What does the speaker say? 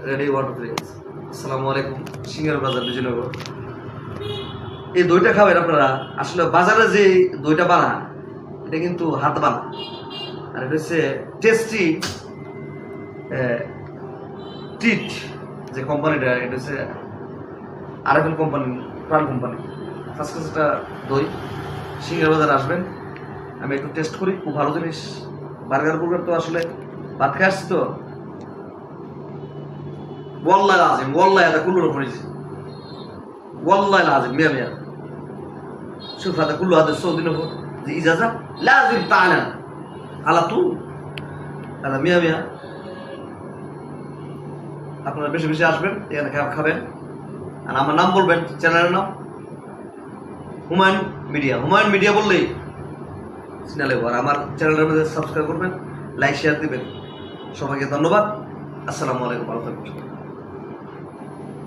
Ready 1 2 3। আসসালামু আলাইকুম। Singer বাজার বিজয়নগর। এই দইটা খাবেন আপনারা। আসলে বাজারে যে দইটা বানান এটা কিন্তু হাত বানা, আর এটা হচ্ছে টেস্টি টিট যে কোম্পানিটা, এটা হচ্ছে আরেকজন কোম্পানি, প্রাণ কোম্পানি। ফার্স্ট ক্লাস একটা দই। সিঙ্গার বাজার আসবেন, আমি একটু টেস্ট করি, খুব ভালো জিনিস। বার্গার বুর্গার তো আসলে ভাত খেয়ে আসছি তো, والله العظيم والله هذا كله رفريزي، والله العظيم 100 شوف هذا كله، هذا الصوت اللي هو دي إجازة لازم تعلن على طول، هذا 100 আপনারা বেশি বেশি আসবেন, এখানে খাবেন। আর আমার নাম বলবেন, চ্যানেলের নাম হুমায়ুন মিডিয়া। হুমায়ুন মিডিয়া বললেই সিগনালে, আর আমার চ্যানেলের মধ্যে সাবস্ক্রাইব করবেন, লাইক শেয়ার দিবেন। সবাইকে ধন্যবাদ। আসসালামু আলাইকুম ওয়া রাহমাতুল্লাহ।